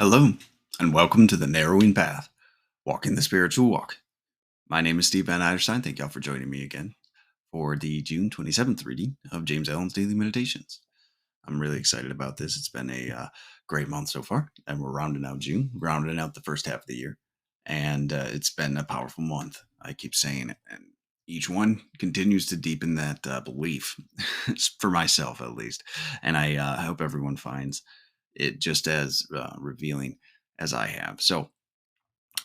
Hello, and welcome to the Narrowing Path, Walking the Spiritual Walk. My name is Steve Van Eiderstein. Thank y'all for joining me again for the June 27th reading of James Allen's Daily Meditations. I'm really excited about this. It's been a great month so far, and we're rounding out June, rounding out the first half of the year, and it's been a powerful month. I keep saying it, and each one continues to deepen that belief, for myself at least, and I hope everyone finds it just as revealing as I have. So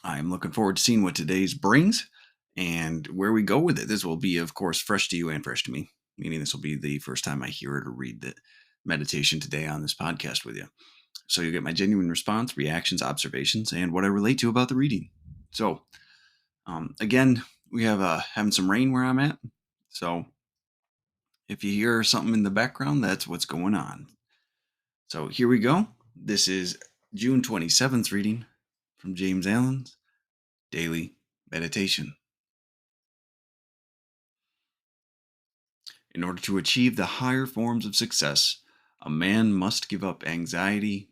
I'm looking forward to seeing what today's brings and where we go with it. This will be, of course, fresh to you and fresh to me, meaning this will be the first time I hear it or read the meditation today on this podcast with you. So you'll get my genuine response, reactions, observations, and what I relate to about the reading. So, again, we have having some rain where I'm at. So if you hear something in the background, that's what's going on. So here we go. This is June 27th reading from James Allen's Daily Meditation. In order to achieve the higher forms of success, a man must give up anxiety,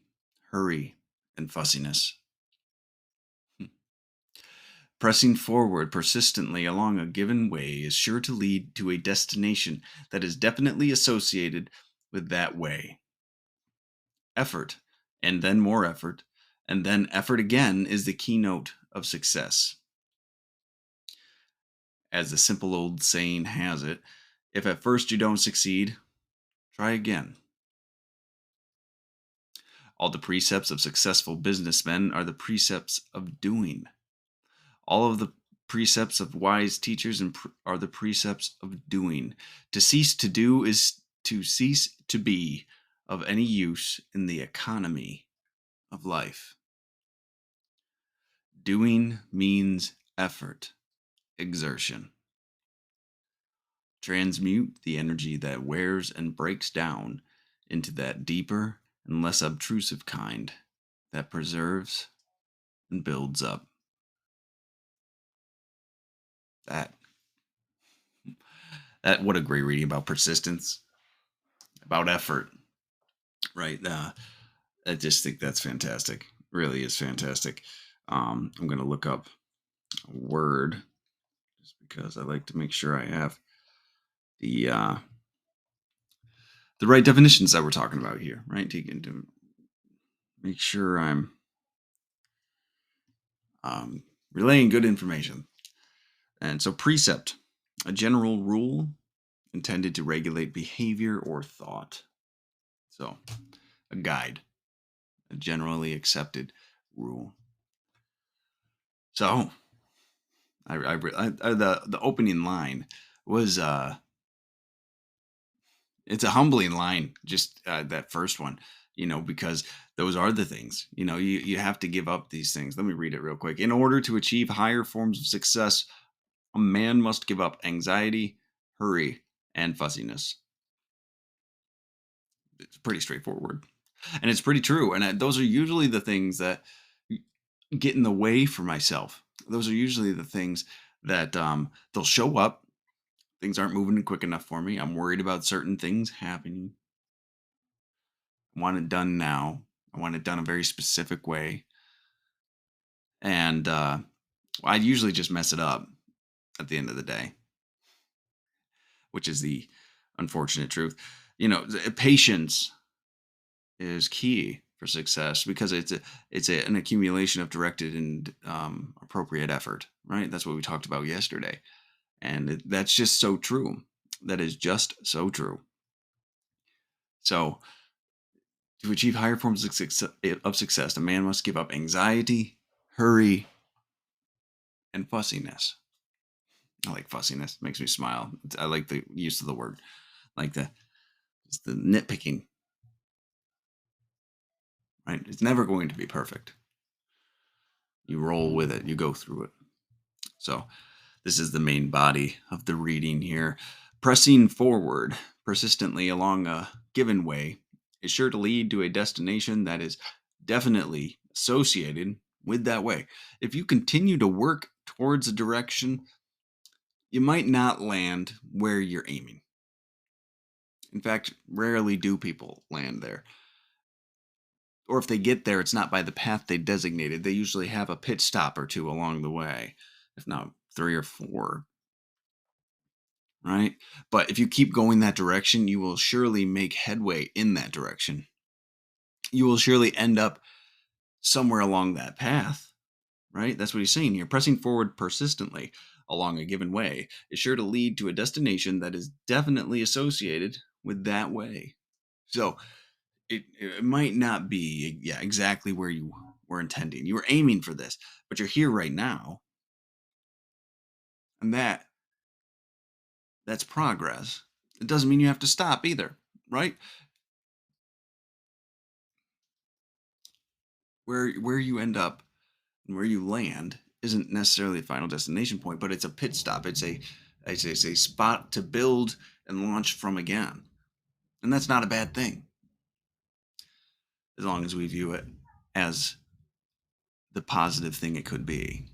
hurry, and fussiness. Pressing forward persistently along a given way is sure to lead to a destination that is definitely associated with that way. Effort, and then more effort, and then effort again is the keynote of success. As the simple old saying has it, if at first you don't succeed, try again. All the precepts of successful businessmen are the precepts of doing. All of the precepts of wise teachers are the precepts of doing. To cease to do is to cease to be of any use in the economy of life. Doing means effort, exertion. Transmute the energy that wears and breaks down into that deeper and less obtrusive kind that preserves and builds up. That what a great reading about persistence, about effort, right? I just think that's fantastic. Really is fantastic. I'm gonna look up a word just because I like to make sure I have the uh, the right definitions that we're talking about here, right? To make sure I'm relaying good information. And so, precept, a general rule intended to regulate behavior or thought. So, a guide, a generally accepted rule. So, the opening line was it's a humbling line, just that first one, because those are the things, you have to give up these things. Let me read it real quick. In order to achieve higher forms of success, a man must give up anxiety, hurry, and fussiness. It's pretty straightforward, and it's pretty true. And those are usually the things that get in the way for myself. Those are usually the things that they'll show up. Things aren't moving quick enough for me. I'm worried about certain things happening. I want it done now. I want it done a very specific way. And I usually just mess it up at the end of the day, which is the unfortunate truth. Patience is key for success because an accumulation of directed and appropriate effort, right? That's what we talked about yesterday. And that's just so true. That is just so true. So, to achieve higher forms of success, a man must give up anxiety, hurry, and fussiness. I like fussiness; it makes me smile. I like the use of the word, like it's the nitpicking. Right? It's never going to be perfect. You roll with it. You go through it. So, this is the main body of the reading here. Pressing forward persistently along a given way is sure to lead to a destination that is definitely associated with that way. If you continue to work towards a direction, you might not land where you're aiming. In fact, rarely do people land there. Or if they get there, it's not by the path they designated. They usually have a pit stop or two along the way, if not three or four, right? But if you keep going that direction, you will surely make headway in that direction. You will surely end up somewhere along that path, right? That's what he's saying here. Pressing forward persistently along a given way is sure to lead to a destination that is definitely associated with that way. So it might not be exactly where you were intending. You were aiming for this, but you're here right now, and that's progress. It doesn't mean you have to stop either, right? Where you end up and where you land isn't necessarily a final destination point, but it's a pit stop. It's a spot to build and launch from again. And that's not a bad thing, as long as we view it as the positive thing it could be.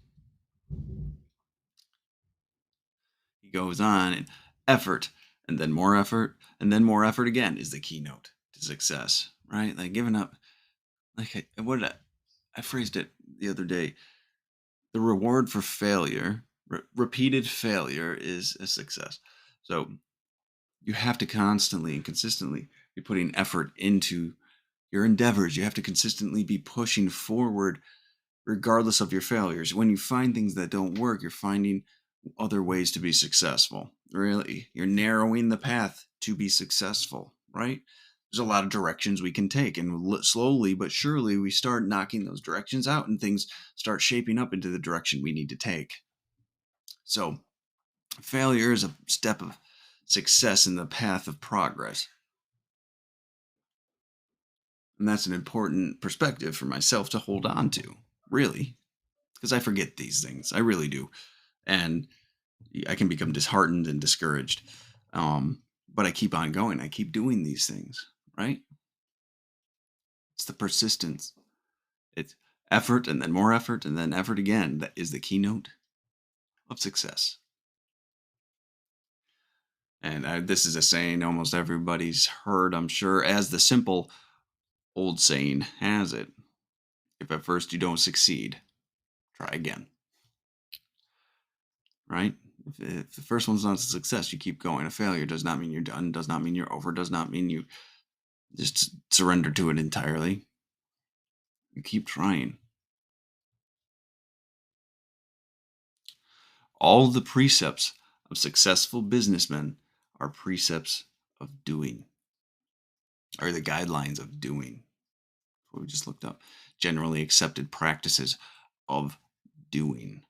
He goes on, and effort, and then more effort, and then more effort again is the keynote to success, right? Like giving up, like I phrased it the other day. The reward for failure, repeated failure, is a success. So you have to constantly and consistently be putting effort into your endeavors. You have to consistently be pushing forward regardless of your failures. When you find things that don't work, you're finding other ways to be successful. Really, you're narrowing the path to be successful, right? There's a lot of directions we can take, and slowly but surely we start knocking those directions out and things start shaping up into the direction we need to take. So, failure is a step of success in the path of progress. And that's an important perspective for myself to hold on to, really, because I forget these things. I really do. And I can become disheartened and discouraged. But I keep on going. I keep doing these things, right? It's the persistence. It's effort and then more effort and then effort again. That is the keynote of success. And this is a saying almost everybody's heard, I'm sure, as the simple old saying has it. If at first you don't succeed, try again, right? If the first one's not a success, you keep going. A failure does not mean you're done, does not mean you're over, does not mean you just surrender to it entirely. You keep trying. All the precepts of successful businessmen are precepts of doing, or the guidelines of doing. What we just looked up. Generally accepted practices of doing.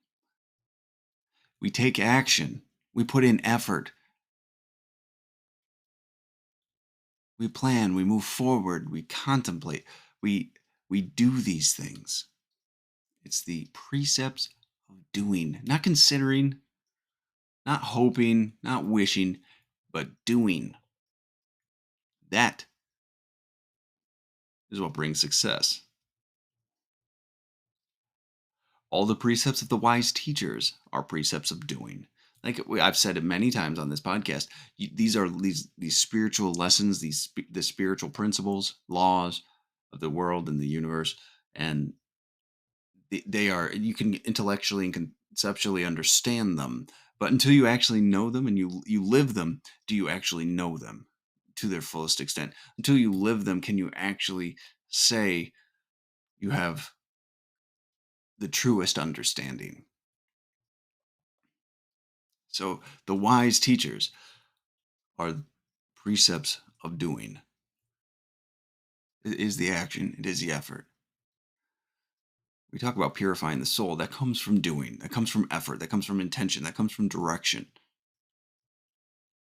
We take action. We put in effort. We plan. We move forward. We contemplate. We we do these things. It's the precepts of doing, not considering, not hoping, not wishing, but doing. That is what brings success. All the precepts of the wise teachers are precepts of doing. Like I've said it many times on this podcast, these are these spiritual lessons, the spiritual principles, laws of the world and the universe, and they are, you can intellectually and conceptually understand them, but until you actually know them and you live them, do you actually know them to their fullest extent? Until you live them, can you actually say you have the truest understanding? So the wise teachers are precepts of doing. It is the action, it is the effort. We talk about purifying the soul. That comes from doing, that comes from effort, that comes from intention, that comes from direction.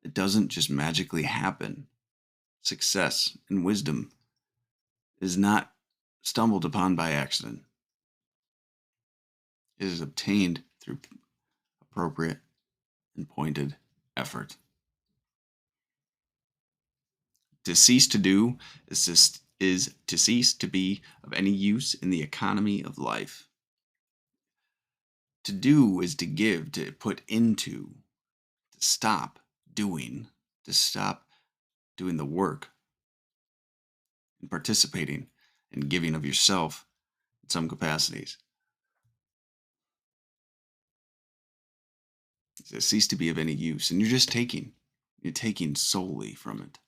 It doesn't just magically happen. Success and wisdom is not stumbled upon by accident. It is obtained through appropriate and pointed effort. To cease to do is to cease to be of any use in the economy of life. To do is to give, to put into, to stop doing, to stop doing the work and participating and giving of yourself in some capacities. It cease to be of any use, and you're just taking. You're taking solely from it.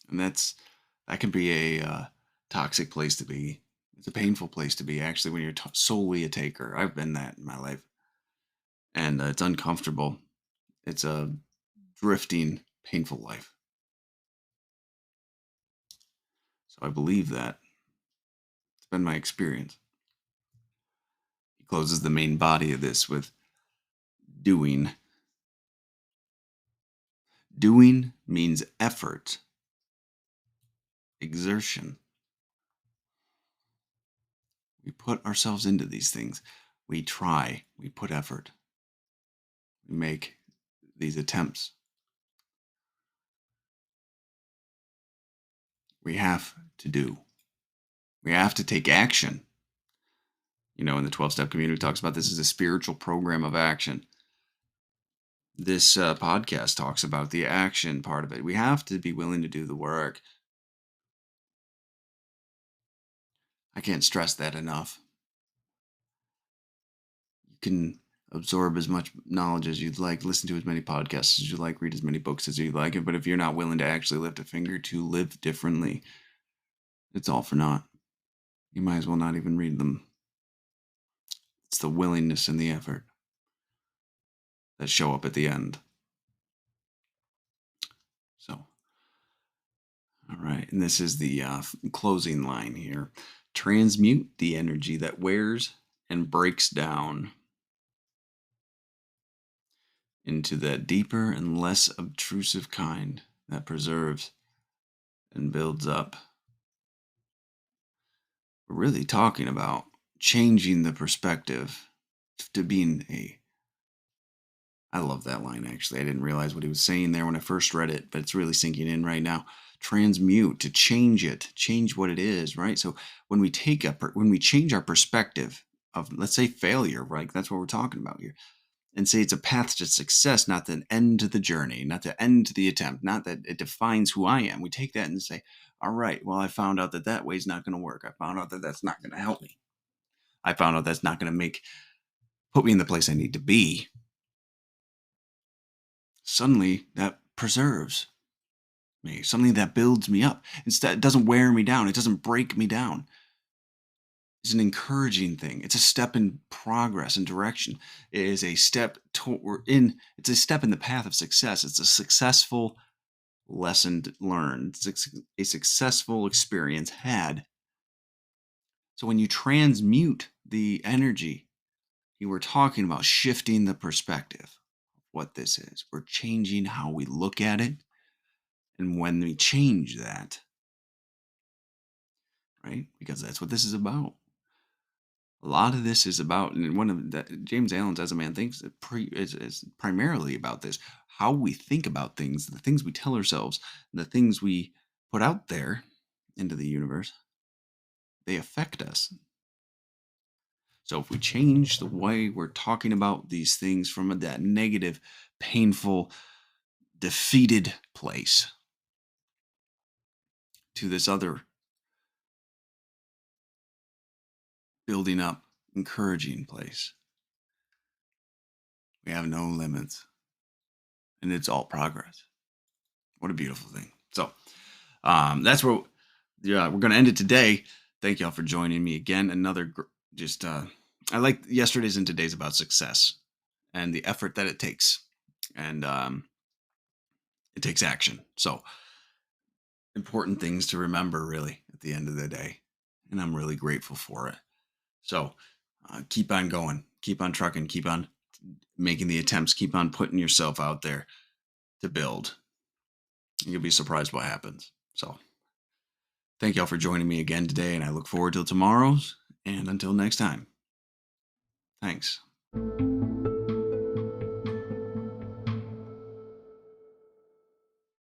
And that can be a toxic place to be. It's a painful place to be, actually, when you're solely a taker. I've been that in my life, and it's uncomfortable. It's a drifting, painful life. So I believe that. It's been my experience. He closes the main body of this with doing. Doing means effort, exertion. We put ourselves into these things. We try, we put effort, we make these attempts. We have to do. We have to take action. In the 12-step community talks about this as a spiritual program of action. This podcast talks about the action part of it. We have to be willing to do the work. I can't stress that enough. You can absorb as much knowledge as you'd like, listen to as many podcasts as you like, read as many books as you like, but if you're not willing to actually lift a finger to live differently, it's all for naught. You might as well not even read them. It's the willingness and the effort that show up at the end. So, all right, and this is the closing line here. Transmute the energy that wears and breaks down into that deeper and less obtrusive kind that preserves and builds up. We're really talking about changing the perspective to being I love that line, actually. I didn't realize what he was saying there when I first read it, but it's really sinking in right now. Transmute, to change it, change what it is, right? So when we change our perspective of, let's say, failure, right? That's what we're talking about here. And say it's a path to success, not the end to the journey, not the end to the attempt, not that it defines who I am. We take that and say, all right, well, I found out that way is not going to work. I found out that that's not going to help me. I found out that's not going to put me in the place I need to be. Suddenly that preserves me, something that builds me up. Instead, it doesn't wear me down. It doesn't break me down. It's an encouraging thing. It's a step in progress and direction. It is a step it's a step in the path of success. It's a successful lesson learned. It's a successful experience had. So when you transmute the energy, you were talking about shifting the perspective of what this is. We're changing how we look at it. And when we change that, right? Because that's what this is about. A lot of this is about, and one of that James Allen's As a Man Thinks is primarily about this. How we think about things, the things we tell ourselves, the things we put out there into the universe, they affect us. So if we change the way we're talking about these things from that negative, painful, defeated place to this other building up, encouraging place, we have no limits. And it's all progress. What a beautiful thing. So that's where we're going to end it today. Thank y'all for joining me again. I like yesterday's and today's about success and the effort that it takes. And it takes action. So important things to remember, really, at the end of the day. And I'm really grateful for it. So keep on going, keep on trucking, keep on making the attempts, keep on putting yourself out there to build. You'll be surprised what happens. So thank y'all for joining me again today, and I look forward till tomorrow's. And until next time, thanks.